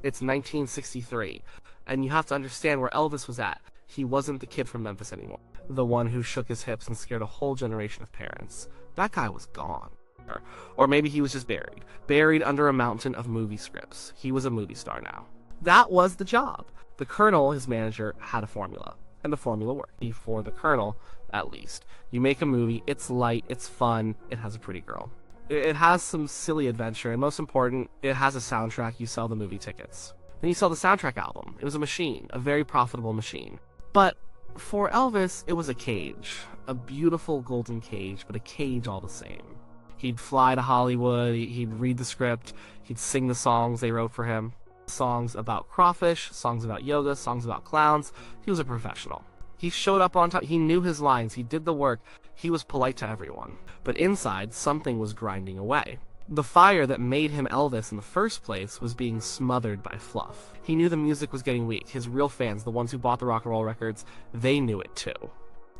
It's 1963, and you have to understand where Elvis was at. He wasn't the kid from Memphis anymore. The one who shook his hips and scared a whole generation of parents. That guy was gone. Or maybe he was just buried under a mountain of movie scripts. He was a movie star now. That was the job. The Colonel, his manager, had a formula, and the formula worked. For the Colonel, at least. You make a movie, it's light, it's fun, it has a pretty girl. It has some silly adventure, and most important, it has a soundtrack. You sell the movie tickets. Then you sell the soundtrack album. It was a machine, a very profitable machine. But for Elvis, it was a cage. A beautiful golden cage, but a cage all the same. He'd fly to Hollywood, he'd read the script, he'd sing the songs they wrote for him. Songs about crawfish, songs about yoga, songs about clowns. He was a professional. He showed up on time, he knew his lines, he did the work, he was polite to everyone. But inside, something was grinding away. The fire that made him Elvis in the first place was being smothered by fluff. He knew the music was getting weak. His real fans, the ones who bought the rock and roll records, they knew it too.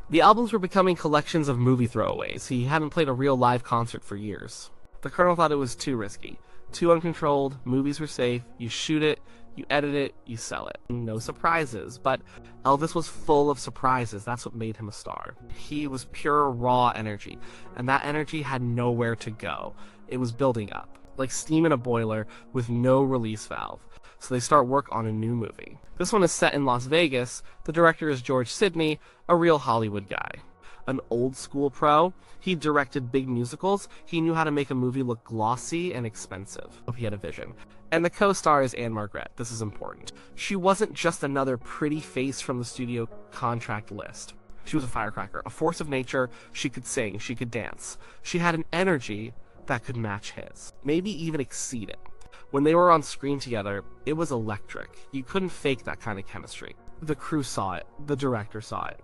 The albums were becoming collections of movie throwaways. He hadn't played a real live concert for years. The Colonel thought it was too risky, too uncontrolled. Movies were safe. You shoot it, you edit it, you sell it. No surprises, but Elvis was full of surprises. That's what made him a star. He was pure raw energy, and that energy had nowhere to go. It was building up, like steam in a boiler with no release valve. So they start work on a new movie. This one is set in Las Vegas. The director is George Sidney, a real Hollywood guy. An old school pro. He directed big musicals. He knew how to make a movie look glossy and expensive. He had a vision. And the co-star is Anne Margaret. This is important. She wasn't just another pretty face from the studio contract list. She was a firecracker, a force of nature. She could sing, she could dance. She had an energy that could match his, maybe even exceed it. When they were on screen together, it was electric. You couldn't fake that kind of chemistry. The crew saw it. The director saw it.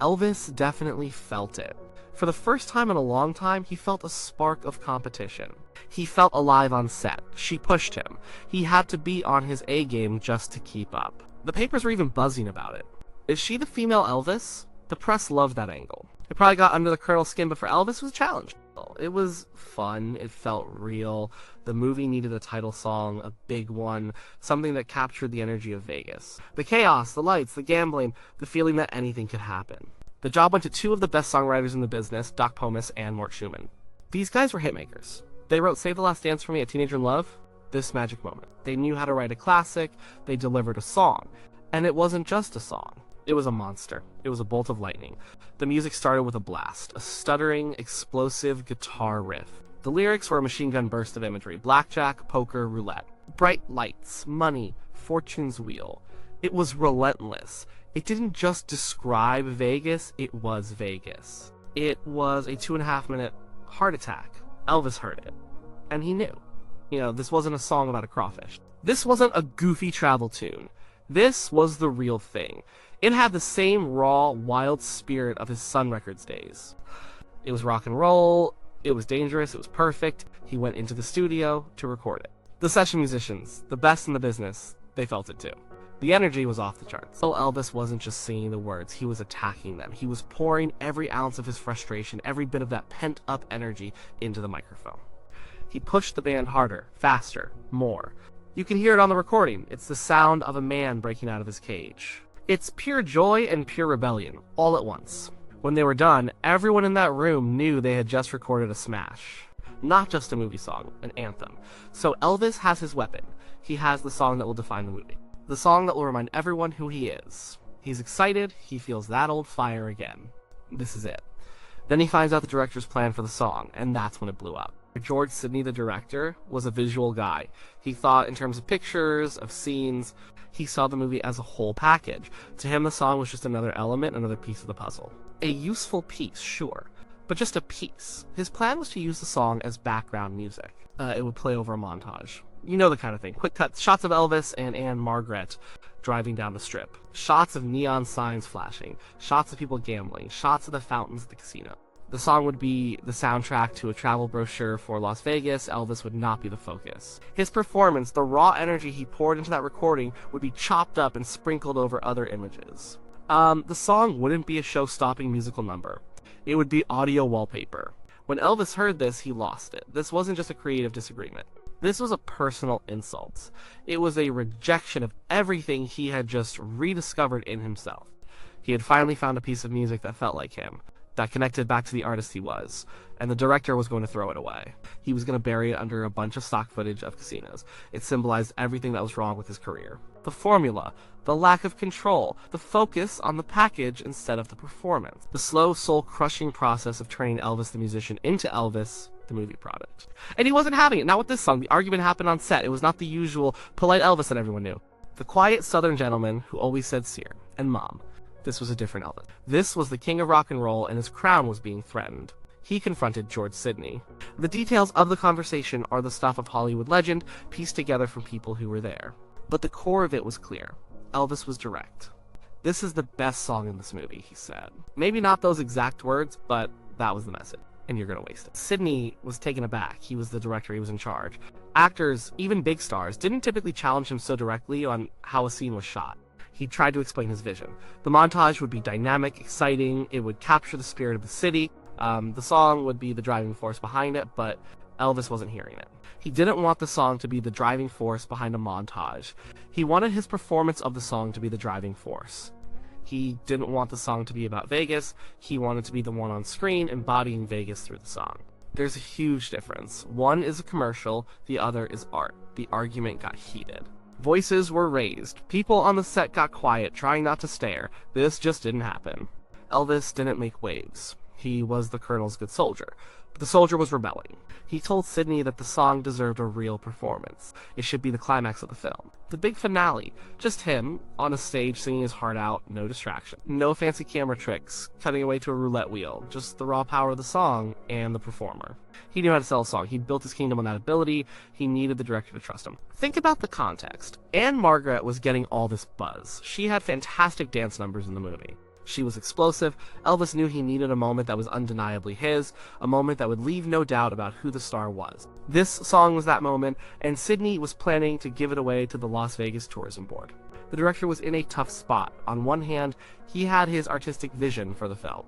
Elvis definitely felt it. For the first time in a long time, he felt a spark of competition. He felt alive on set. She pushed him. He had to be on his A-game just to keep up. The papers were even buzzing about it. Is she the female Elvis? The press loved that angle. It probably got under the Colonel's skin, but for Elvis, it was a challenge. It was fun. It felt real. The movie needed a title song, a big one, something that captured the energy of Vegas. The chaos, the lights, the gambling, the feeling that anything could happen. The job went to two of the best songwriters in the business, Doc Pomus and Mort Schumann. These guys were hitmakers. They wrote Save the Last Dance for Me, A Teenager in Love, This Magic Moment. They knew how to write a classic. They delivered a song. And it wasn't just a song. It was a monster. It was a bolt of lightning. The music started with a blast, a stuttering, explosive guitar riff. The lyrics were a machine gun burst of imagery: blackjack, poker, roulette. Bright lights, money, fortune's wheel. It was relentless. It didn't just describe Vegas, it was Vegas. It was a 2.5-minute heart attack. Elvis heard it, and he knew. This wasn't a song about a crawfish. This wasn't a goofy travel tune. This was the real thing. It had the same raw, wild spirit of his Sun Records days. It was rock and roll, it was dangerous, it was perfect. He went into the studio to record it. The session musicians, the best in the business, they felt it too. The energy was off the charts. So Elvis wasn't just singing the words, he was attacking them. He was pouring every ounce of his frustration, every bit of that pent-up energy into the microphone. He pushed the band harder, faster, more. You can hear it on the recording. It's the sound of a man breaking out of his cage. It's pure joy and pure rebellion, all at once. When they were done, everyone in that room knew they had just recorded a smash. Not just a movie song, an anthem. So Elvis has his weapon. He has the song that will define the movie. The song that will remind everyone who he is. He's excited, he feels that old fire again. This is it. Then he finds out the director's plan for the song, and that's when it blew up. George Sidney, the director, was a visual guy. He thought in terms of pictures, of scenes. He saw the movie as a whole package. To him, the song was just another element, another piece of the puzzle. A useful piece, sure, but just a piece. His plan was to use the song as background music. It would play over a montage. You know the kind of thing. Quick cut shots of Elvis and Anne Margaret driving down the strip. Shots of neon signs flashing. Shots of people gambling. Shots of the fountains at the casino. The song would be the soundtrack to a travel brochure for Las Vegas. Elvis would not be the focus. His performance, the raw energy he poured into that recording, would be chopped up and sprinkled over other images. The song wouldn't be a show-stopping musical number. It would be audio wallpaper. When Elvis heard this, he lost it. This wasn't just a creative disagreement. This was a personal insult. It was a rejection of everything he had just rediscovered in himself. He had finally found a piece of music that felt like him, that connected back to the artist he was, and the director was going to throw it away. He was going to bury it under a bunch of stock footage of casinos. It symbolized everything that was wrong with his career. The formula, the lack of control, the focus on the package instead of the performance. The slow, soul-crushing process of turning Elvis the musician into Elvis, the movie product. And he wasn't having it, not with this song. The argument happened on set. It was not the usual polite Elvis that everyone knew. The quiet southern gentleman who always said "Sir" and "Mom." This was a different Elvis. This was the king of rock and roll, and his crown was being threatened. He confronted George Sidney. The details of the conversation are the stuff of Hollywood legend, pieced together from people who were there. But the core of it was clear. Elvis was direct. "This is the best song in this movie," he said. Maybe not those exact words, but that was the message. And you're gonna waste it. Sidney was taken aback. He was the director, he was in charge. Actors, even big stars, didn't typically challenge him so directly on how a scene was shot. He tried to explain his vision. The montage would be dynamic, exciting, it would capture the spirit of the city. The song would be the driving force behind it, but Elvis wasn't hearing it. He didn't want the song to be the driving force behind a montage. He wanted his performance of the song to be the driving force. He didn't want the song to be about Vegas. He wanted to be the one on screen embodying Vegas through the song. There's a huge difference. One is a commercial, the other is art. The argument got heated. Voices were raised. People on the set got quiet, trying not to stare. This just didn't happen. Elvis didn't make waves. He was the Colonel's good soldier. But the soldier was rebelling. He told Sidney that the song deserved a real performance. It should be the climax of the film. The big finale. Just him, on a stage singing his heart out, no distraction. No fancy camera tricks, cutting away to a roulette wheel. Just the raw power of the song and the performer. He knew how to sell a song. He'd built his kingdom on that ability. He needed the director to trust him. Think about the context. Anne Margaret was getting all this buzz. She had fantastic dance numbers in the movie. She was explosive. Elvis knew he needed a moment that was undeniably his, a moment that would leave no doubt about who the star was. This song was that moment, and Sidney was planning to give it away to the Las Vegas Tourism Board. The director was in a tough spot. On one hand, he had his artistic vision for the film.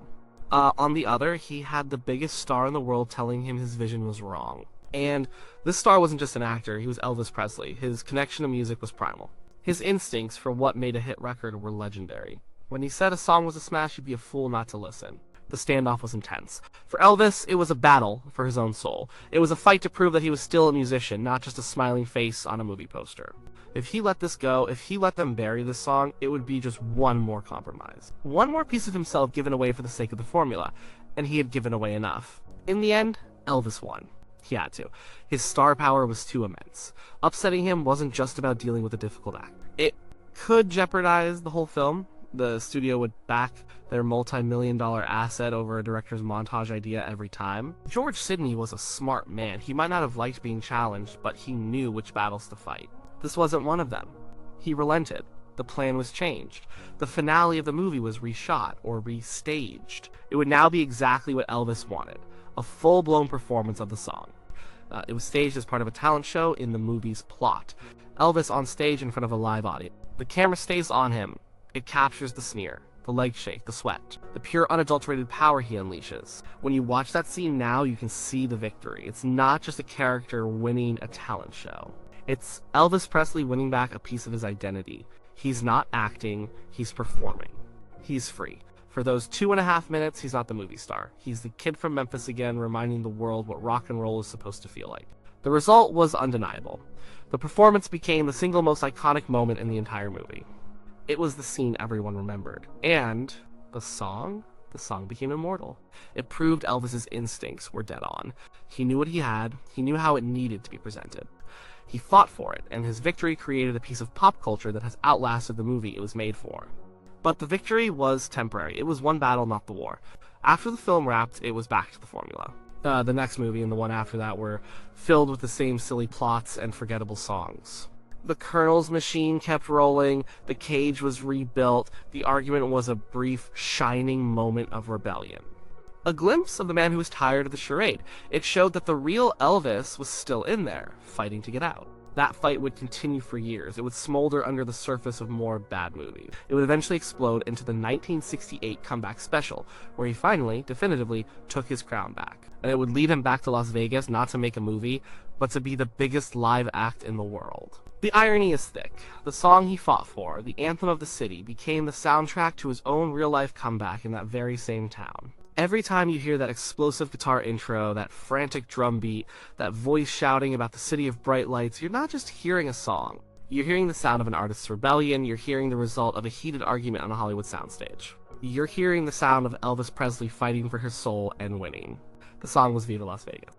On the other, he had the biggest star in the world telling him his vision was wrong. And this star wasn't just an actor, he was Elvis Presley. His connection to music was primal. His instincts for what made a hit record were legendary. When he said a song was a smash, you'd be a fool not to listen. The standoff was intense. For Elvis, it was a battle for his own soul. It was a fight to prove that he was still a musician, not just a smiling face on a movie poster. If he let this go, if he let them bury this song, it would be just one more compromise. One more piece of himself given away for the sake of the formula, and he had given away enough. In the end, Elvis won. He had to. His star power was too immense. Upsetting him wasn't just about dealing with a difficult act. It could jeopardize the whole film. The studio would back their multi-million-dollar asset over a director's montage idea every time. George Sidney was a smart man. He might not have liked being challenged, but he knew which battles to fight. This wasn't one of them. He relented. The plan was changed. The finale of the movie was reshot or restaged. It would now be exactly what Elvis wanted, a full-blown performance of the song. It was staged as part of a talent show in the movie's plot. Elvis on stage in front of a live audience. The camera stays on him. It captures the sneer, the leg shake, the sweat, the pure unadulterated power he unleashes. When you watch that scene now, you can see the victory. It's not just a character winning a talent show. It's Elvis Presley winning back a piece of his identity. He's not acting, he's performing. He's free. For those 2.5 minutes, he's not the movie star. He's the kid from Memphis again, reminding the world what rock and roll is supposed to feel like. The result was undeniable. The performance became the single most iconic moment in the entire movie. It was the scene everyone remembered. And the song became immortal. It proved Elvis's instincts were dead on. He knew what he had, he knew how it needed to be presented. He fought for it, and his victory created a piece of pop culture that has outlasted the movie it was made for. But the victory was temporary. It was one battle, not the war. After the film wrapped, it was back to the formula. The next movie and the one after that were filled with the same silly plots and forgettable songs. The Colonel's machine kept rolling, the cage was rebuilt, the argument was a brief, shining moment of rebellion. A glimpse of the man who was tired of the charade. It showed that the real Elvis was still in there, fighting to get out. That fight would continue for years. It would smolder under the surface of more bad movies. It would eventually explode into the 1968 comeback special, where he finally, definitively, took his crown back. And it would lead him back to Las Vegas, not to make a movie, but to be the biggest live act in the world. The irony is thick. The song he fought for, the anthem of the city, became the soundtrack to his own real-life comeback in that very same town. Every time you hear that explosive guitar intro, that frantic drum beat, that voice shouting about the city of bright lights, you're not just hearing a song. You're hearing the sound of an artist's rebellion, you're hearing the result of a heated argument on a Hollywood soundstage. You're hearing the sound of Elvis Presley fighting for his soul and winning. The song was Viva Las Vegas.